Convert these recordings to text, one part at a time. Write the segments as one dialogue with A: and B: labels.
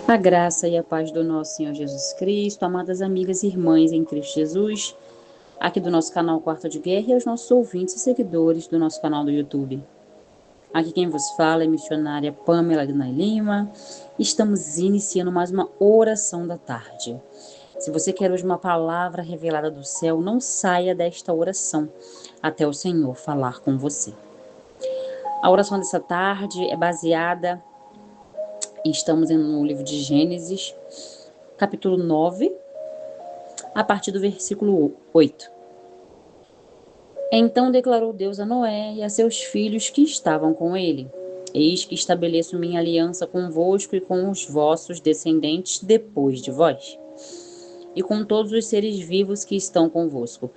A: A graça e a paz do nosso Senhor Jesus Cristo, amadas amigas e irmãs em Cristo Jesus, aqui do nosso canal Quarto de Guerra e aos nossos ouvintes e seguidores do nosso canal do YouTube. Aqui quem vos fala é a missionária Pamela Aguinaldo Lima. Estamos iniciando mais uma oração da tarde. Se você quer hoje uma palavra revelada do céu, não saia desta oração até o Senhor falar com você. A oração dessa tarde é baseada, estamos no livro de Gênesis, capítulo 9, a partir do versículo 8. Então declarou Deus a Noé e a seus filhos que estavam com ele: Eis que estabeleço minha aliança convosco e com os vossos descendentes depois de vós, e com todos os seres vivos que estão convosco,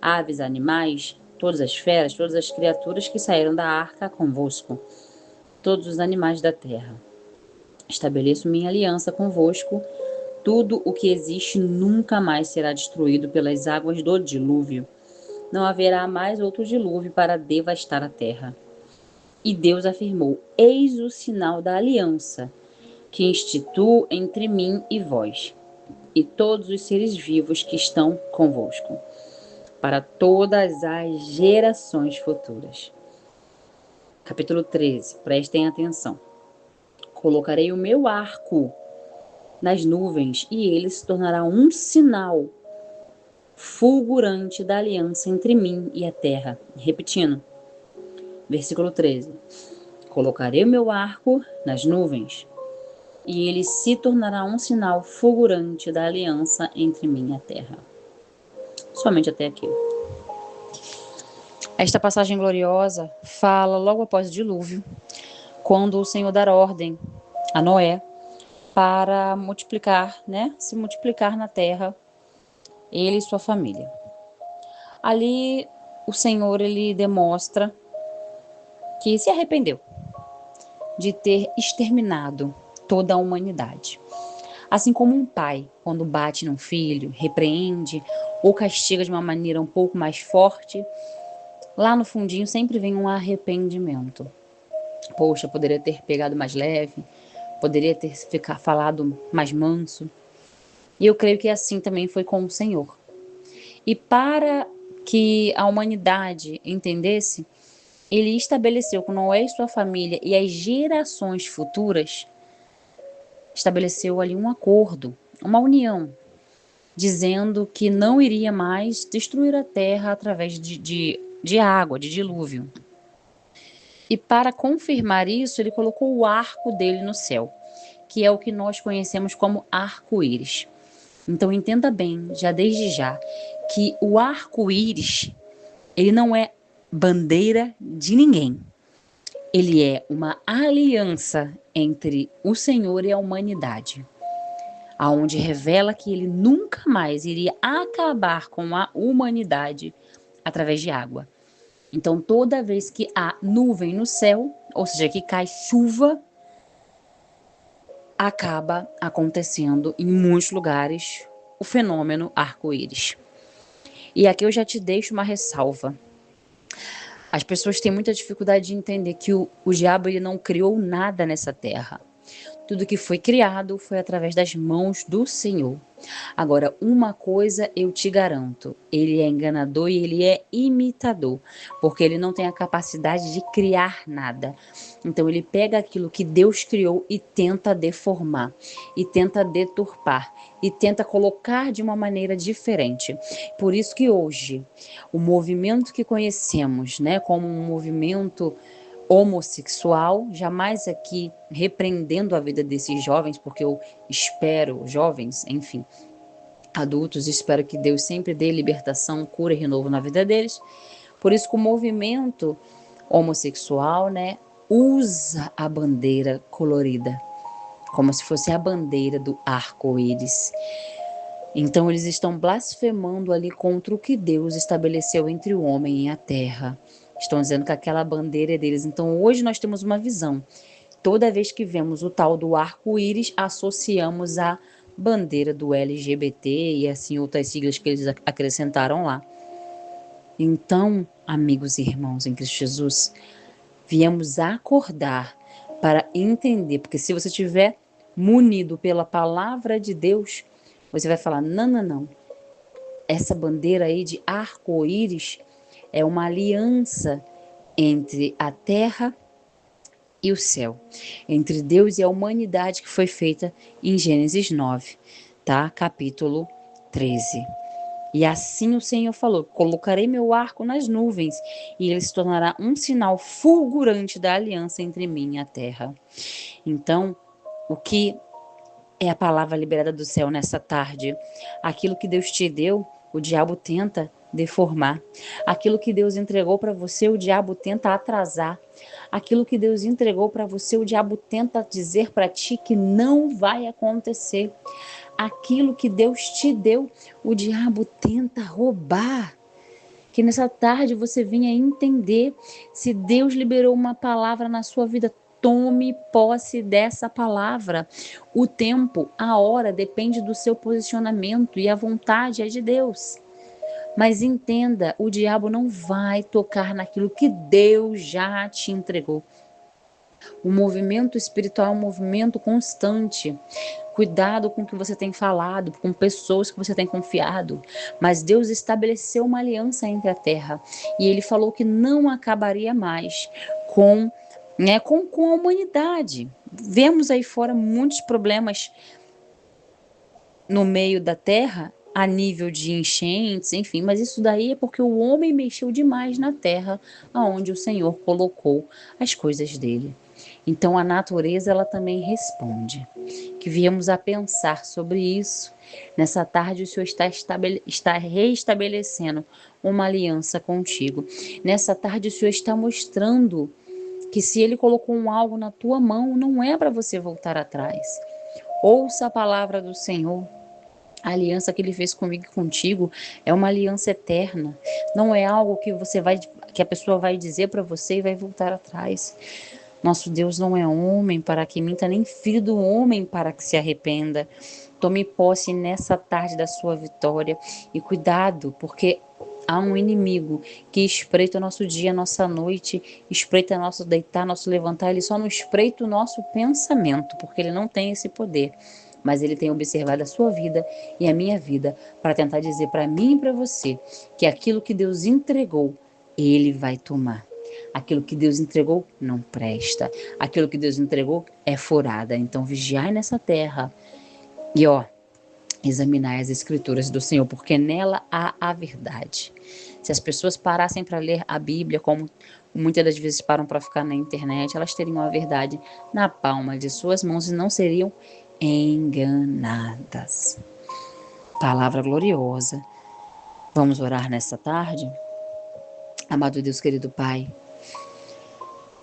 A: aves, animais, todas as feras, todas as criaturas que saíram da arca convosco, todos os animais da terra. Estabeleço minha aliança convosco. Tudo o que existe nunca mais será destruído pelas águas do dilúvio. Não haverá mais outro dilúvio para devastar a terra. E Deus afirmou: Eis o sinal da aliança que instituo entre mim e vós, e todos os seres vivos que estão convosco, para todas as gerações futuras. Capítulo 13. Prestem atenção. Colocarei o meu arco nas nuvens, e ele se tornará um sinal fulgurante da aliança entre mim e a terra. Repetindo. Versículo 13. Colocarei o meu arco nas nuvens, e ele se tornará um sinal fulgurante da aliança entre mim e a terra. Somente até aqui. Esta passagem gloriosa fala logo após o dilúvio, quando o Senhor dará ordem a Noé para multiplicar, se multiplicar na terra, ele e sua família. Ali o Senhor, ele demonstra que se arrependeu de ter exterminado toda a humanidade. Assim como um pai, quando bate num filho, repreende ou castiga de uma maneira um pouco mais forte, lá no fundinho sempre vem um arrependimento. Poxa, poderia ter pegado mais leve, poderia ter falado mais manso. E eu creio que assim também foi com o Senhor. E para que a humanidade entendesse, ele estabeleceu com Noé e sua família e as gerações futuras, estabeleceu ali um acordo, uma união, dizendo que não iria mais destruir a terra através de água, de dilúvio. E para confirmar isso, ele colocou o arco dele no céu, que é o que nós conhecemos como arco-íris. Então entenda bem, já desde já, que o arco-íris, ele não é bandeira de ninguém. Ele é uma aliança entre o Senhor e a humanidade, aonde revela que ele nunca mais iria acabar com a humanidade através de água. Então, toda vez que há nuvem no céu, ou seja, que cai chuva, acaba acontecendo em muitos lugares o fenômeno arco-íris. E aqui eu já te deixo uma ressalva. As pessoas têm muita dificuldade de entender que o diabo ele não criou nada nessa terra. Tudo que foi criado foi através das mãos do Senhor. Agora, uma coisa eu te garanto, ele é enganador e ele é imitador, porque ele não tem a capacidade de criar nada. Então ele pega aquilo que Deus criou e tenta deformar, e tenta deturpar, e tenta colocar de uma maneira diferente. Por isso que hoje, o movimento que conhecemos, como um movimento homossexual, jamais aqui repreendendo a vida desses jovens, porque eu espero, jovens, enfim, adultos, espero que Deus sempre dê libertação, cura e renovo na vida deles. Por isso que o movimento homossexual, usa a bandeira colorida, como se fosse a bandeira do arco-íris. Então eles estão blasfemando ali contra o que Deus estabeleceu entre o homem e a terra. Estão dizendo que aquela bandeira é deles. Então hoje nós temos uma visão. Toda vez que vemos o tal do arco-íris, associamos a bandeira do LGBT e assim outras siglas que eles acrescentaram lá. Então, amigos e irmãos em Cristo Jesus, viemos acordar para entender, porque se você tiver munido pela palavra de Deus, você vai falar: não, não, não. Essa bandeira aí de arco-íris é uma aliança entre a terra e o céu, entre Deus e a humanidade, que foi feita em Gênesis 9, tá? Capítulo 13. E assim o Senhor falou: colocarei meu arco nas nuvens, e ele se tornará um sinal fulgurante da aliança entre mim e a terra. Então, o que é a palavra liberada do céu nessa tarde? Aquilo que Deus te deu, o diabo tenta deformar. Aquilo que Deus entregou para você, o diabo tenta atrasar. Aquilo que Deus entregou para você, o diabo tenta dizer para ti que não vai acontecer. Aquilo que Deus te deu, o diabo tenta roubar. Que nessa tarde você venha entender: se Deus liberou uma palavra na sua vida, tome posse dessa palavra. O tempo, a hora depende do seu posicionamento, e a vontade é de Deus. Mas entenda, o diabo não vai tocar naquilo que Deus já te entregou. O movimento espiritual é um movimento constante. Cuidado com o que você tem falado, com pessoas que você tem confiado. Mas Deus estabeleceu uma aliança entre a terra. E ele falou que não acabaria mais com a humanidade. Vemos aí fora muitos problemas no meio da terra, a nível de enchentes, enfim, mas isso daí é porque o homem mexeu demais na terra, aonde o Senhor colocou as coisas dele. Então a natureza, ela também responde. Que viemos a pensar sobre isso. Nessa tarde o Senhor está reestabelecendo uma aliança contigo. Nessa tarde o Senhor está mostrando que se Ele colocou algo na tua mão, não é para você voltar atrás. Ouça a palavra do Senhor. A aliança que Ele fez comigo e contigo é uma aliança eterna. Não é algo que a pessoa vai dizer para você e vai voltar atrás. Nosso Deus não é homem para que minta, nem filho do homem para que se arrependa. Tome posse nessa tarde da sua vitória. E cuidado, porque há um inimigo que espreita o nosso dia, a nossa noite, espreita nosso deitar, nosso levantar. Ele só não espreita o nosso pensamento, porque ele não tem esse poder. Mas ele tem observado a sua vida e a minha vida para tentar dizer para mim e para você que aquilo que Deus entregou, ele vai tomar. Aquilo que Deus entregou não presta. Aquilo que Deus entregou é furada. Então vigiai nessa terra e examinai as escrituras do Senhor, porque nela há a verdade. Se as pessoas parassem para ler a Bíblia, como muitas das vezes param para ficar na internet, elas teriam a verdade na palma de suas mãos e não seriam enganadas. Palavra gloriosa. Vamos orar nesta tarde? Amado Deus, querido Pai,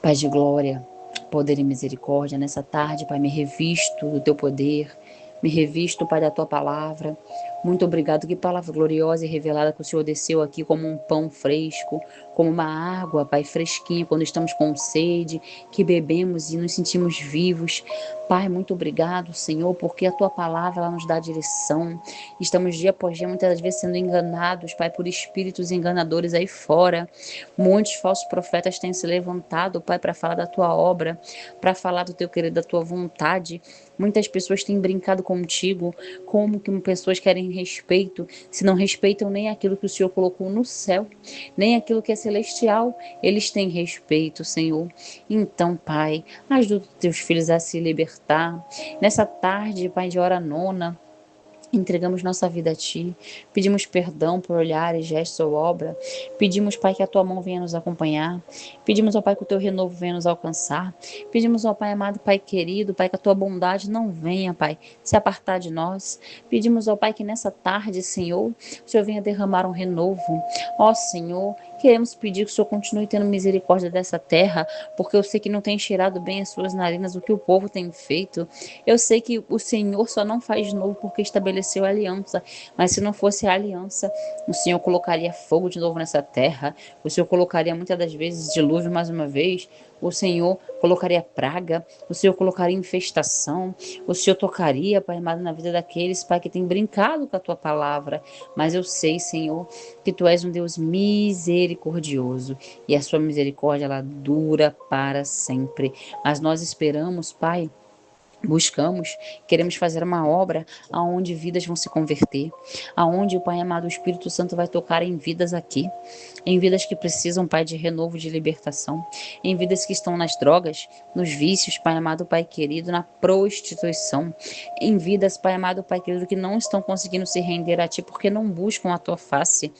A: Pai de glória, poder e misericórdia, nessa tarde, Pai, me revisto do teu poder, me revisto, Pai, da tua palavra. Muito obrigado, que palavra gloriosa e revelada que o Senhor desceu aqui como um pão fresco, como uma água, Pai, fresquinha, quando estamos com sede, que bebemos e nos sentimos vivos. Pai, muito obrigado, Senhor, porque a tua palavra, ela nos dá direção. Estamos dia após dia, muitas das vezes, sendo enganados, Pai, por espíritos enganadores aí fora. Muitos falsos profetas têm se levantado, Pai, para falar da tua obra, para falar do teu querer, da tua vontade. Muitas pessoas têm brincado contigo, como que pessoas querem respeito, se não respeitam nem aquilo que o Senhor colocou no céu, nem aquilo que é celestial, eles têm respeito, Senhor. Então, Pai, ajuda os teus filhos a se libertar. Nessa tarde, Pai, de hora nona, entregamos nossa vida a Ti, pedimos perdão por olhares, gestos ou obra, pedimos, Pai, que a Tua mão venha nos acompanhar, pedimos, ó Pai, que o Teu renovo venha nos alcançar, pedimos, ó Pai amado, Pai querido, Pai, que a Tua bondade não venha, Pai, se apartar de nós, pedimos, ó Pai, que nessa tarde, Senhor, o Senhor venha derramar um renovo, ó Senhor, queremos pedir que o Senhor continue tendo misericórdia dessa terra, porque eu sei que não tem cheirado bem as suas narinas o que o povo tem feito, eu sei que o Senhor só não faz de novo porque estabeleceu a aliança, mas se não fosse a aliança, o Senhor colocaria fogo de novo nessa terra, o Senhor colocaria muitas das vezes dilúvio mais uma vez, o Senhor colocaria praga, o Senhor colocaria infestação, o Senhor tocaria, Pai amado, na vida daqueles, Pai, que tem brincado com a Tua palavra, mas eu sei, Senhor, que Tu és um Deus misericordioso, e a Sua misericórdia, ela dura para sempre, mas nós esperamos, Pai, buscamos, queremos fazer uma obra aonde vidas vão se converter, aonde o Pai amado, o Espírito Santo vai tocar em vidas aqui, em vidas que precisam, Pai, de renovo, de libertação, em vidas que estão nas drogas, nos vícios, Pai amado, Pai querido, na prostituição, em vidas, Pai amado, Pai querido, que não estão conseguindo se render a Ti porque não buscam a Tua face.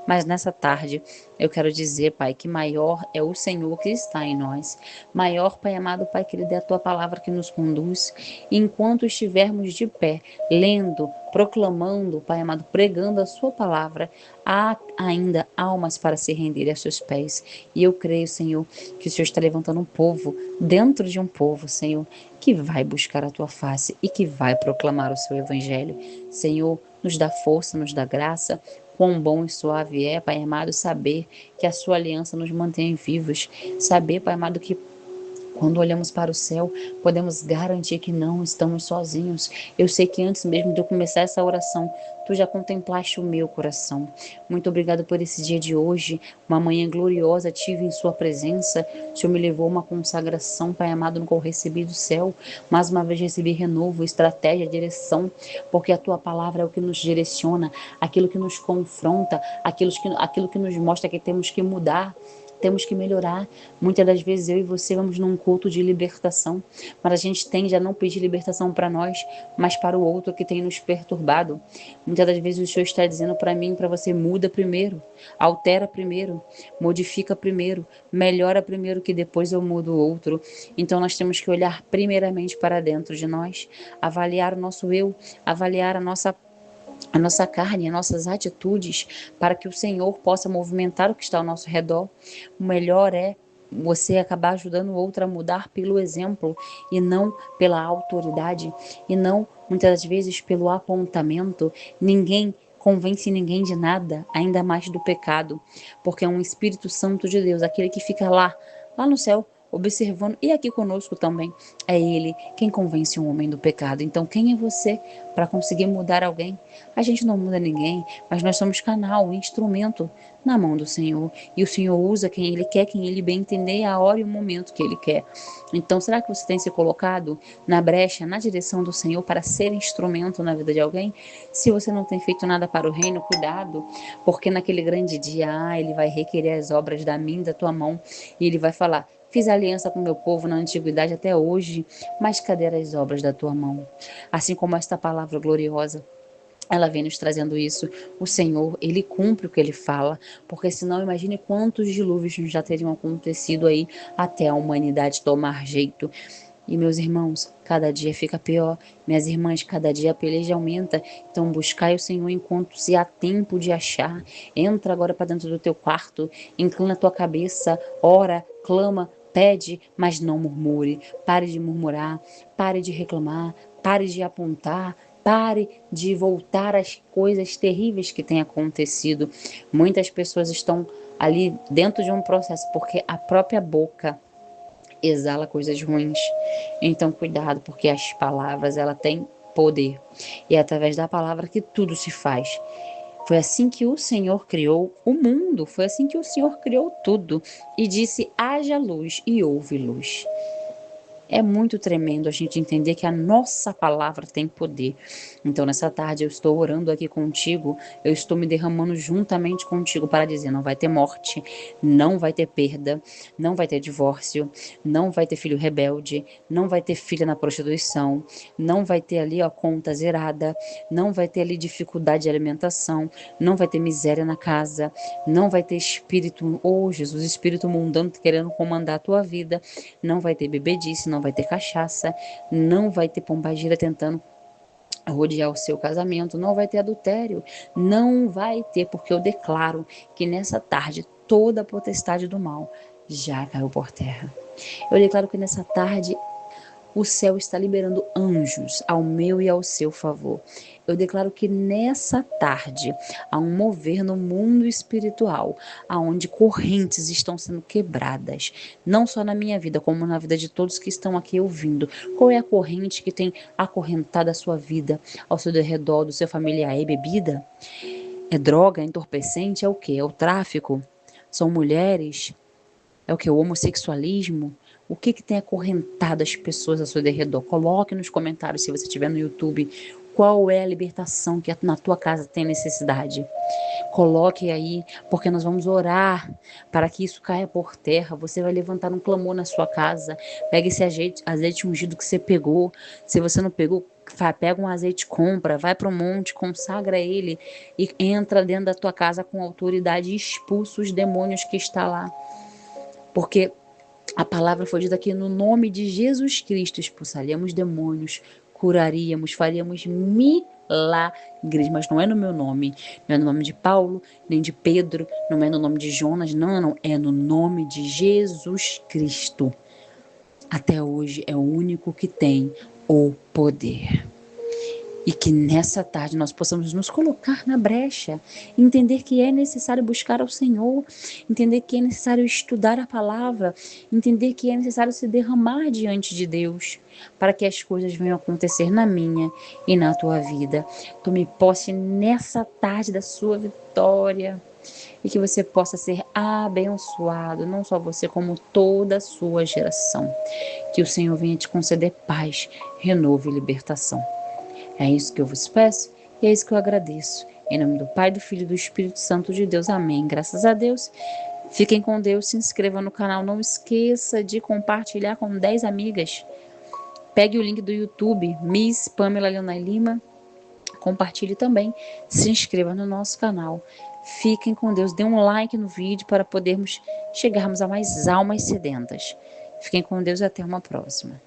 A: Mas nessa tarde eu quero dizer, Pai, que maior é o Senhor que está em nós, maior, Pai amado, Pai querido, é a Tua palavra que nos conduz. E enquanto estivermos de pé, lendo, proclamando, Pai amado, pregando a Sua palavra, há ainda almas para se renderem a seus pés. E eu creio, Senhor, que o Senhor está levantando um povo, dentro de um povo, Senhor, que vai buscar a Tua face e que vai proclamar o Seu Evangelho. Senhor, nos dá força, nos dá graça. Quão bom e suave é, Pai amado, saber que a Sua aliança nos mantém vivos. Saber, Pai amado, que quando olhamos para o céu, podemos garantir que não estamos sozinhos. Eu sei que antes mesmo de eu começar essa oração, Tu já contemplaste o meu coração. Muito obrigado por esse dia de hoje, uma manhã gloriosa tive em Sua presença. O Senhor me levou a uma consagração, Pai amado, no qual recebi do céu. Mais uma vez recebi renovo, estratégia, direção, porque a Tua palavra é o que nos direciona, aquilo que nos confronta, aquilo que nos mostra que temos que mudar. Temos que melhorar. Muitas das vezes eu e você vamos num culto de libertação, mas a gente tende a não pedir libertação para nós, mas para o outro que tem nos perturbado. Muitas das vezes o Senhor está dizendo para mim, para você, muda primeiro, altera primeiro, modifica primeiro, melhora primeiro que depois eu mudo o outro. Então nós temos que olhar primeiramente para dentro de nós, avaliar o nosso eu, avaliar a nossa carne, as nossas atitudes, para que o Senhor possa movimentar o que está ao nosso redor. O melhor é você acabar ajudando o outro a mudar pelo exemplo e não pela autoridade e não, muitas das vezes, pelo apontamento. Ninguém convence ninguém de nada, ainda mais do pecado, porque é um Espírito Santo de Deus, aquele que fica lá no céu, observando, e aqui conosco também, é Ele quem convence um homem do pecado. Então, quem é você para conseguir mudar alguém? A gente não muda ninguém, mas nós somos canal, instrumento na mão do Senhor. E o Senhor usa quem Ele quer, quem Ele bem entender, a hora e o momento que Ele quer. Então, será que você tem se colocado na brecha, na direção do Senhor para ser instrumento na vida de alguém? Se você não tem feito nada para o reino, cuidado, porque naquele grande dia, Ele vai requerer as obras da minha, da tua mão, e Ele vai falar: fiz aliança com meu povo na antiguidade até hoje, mas cadê as obras da tua mão? Assim como esta palavra gloriosa, ela vem nos trazendo isso. O Senhor, Ele cumpre o que Ele fala, porque senão imagine quantos dilúvios já teriam acontecido aí até a humanidade tomar jeito. E meus irmãos, cada dia fica pior. Minhas irmãs, cada dia a peleja aumenta. Então buscai o Senhor enquanto se há tempo de achar. Entra agora para dentro do teu quarto, inclina a tua cabeça, ora, clama, pede, mas não murmure. Pare de murmurar, pare de reclamar, pare de apontar, pare de voltar às coisas terríveis que têm acontecido. Muitas pessoas estão ali dentro de um processo porque a própria boca exala coisas ruins. Então cuidado, porque as palavras, ela têm poder. E é através da palavra que tudo se faz. Foi assim que o Senhor criou o mundo, foi assim que o Senhor criou tudo e disse: haja luz, e houve luz. É muito tremendo a gente entender que a nossa palavra tem poder. Então, nessa tarde, eu estou orando aqui contigo, eu estou me derramando juntamente contigo para dizer: não vai ter morte, não vai ter perda, não vai ter divórcio, não vai ter filho rebelde, não vai ter filha na prostituição, não vai ter ali conta zerada, não vai ter ali dificuldade de alimentação, não vai ter miséria na casa, não vai ter espírito, Jesus, espírito mundano querendo comandar a tua vida, não vai ter bebedice, não vai ter cachaça, não vai ter pombagira tentando rodear o seu casamento, não vai ter adultério, não vai ter, porque eu declaro que nessa tarde toda a potestade do mal já caiu por terra. Eu declaro que nessa tarde o céu está liberando anjos ao meu e ao seu favor. Eu declaro que nessa tarde há um mover no mundo espiritual, aonde correntes estão sendo quebradas, não só na minha vida, como na vida de todos que estão aqui ouvindo. Qual é a corrente que tem acorrentado a sua vida, ao seu redor, do seu familiar? É bebida? É droga? É entorpecente? É o quê? É o tráfico? São mulheres? É o que? O homossexualismo? O que tem acorrentado as pessoas ao seu derredor? Coloque nos comentários, se você estiver no YouTube, qual é a libertação que na tua casa tem necessidade. Coloque aí, porque nós vamos orar para que isso caia por terra. Você vai levantar um clamor na sua casa. Pega esse azeite ungido que você pegou. Se você não pegou, pega um azeite, compra, vai para o monte, consagra ele e entra dentro da tua casa com autoridade e expulsa os demônios que está lá. Porque a palavra foi dita aqui: no nome de Jesus Cristo expulsaríamos demônios, curaríamos, faríamos milagres, mas não é no meu nome, não é no nome de Paulo, nem de Pedro, não é no nome de Jonas, não, é no nome de Jesus Cristo. Até hoje é o único que tem o poder. E que nessa tarde nós possamos nos colocar na brecha, entender que é necessário buscar ao Senhor, entender que é necessário estudar a palavra, entender que é necessário se derramar diante de Deus, para que as coisas venham acontecer na minha e na tua vida. Tome posse nessa tarde da sua vitória e que você possa ser abençoado, não só você, como toda a sua geração. Que o Senhor venha te conceder paz, renovo e libertação. É isso que eu vos peço e é isso que eu agradeço. Em nome do Pai, do Filho e do Espírito Santo de Deus. Amém. Graças a Deus. Fiquem com Deus, se inscreva no canal. Não esqueça de compartilhar com 10 amigas. Pegue o link do YouTube, Miss Pamela Leonai Lima. Compartilhe também. Se inscreva no nosso canal. Fiquem com Deus. Dê um like no vídeo para podermos chegarmos a mais almas sedentas. Fiquem com Deus e até uma próxima.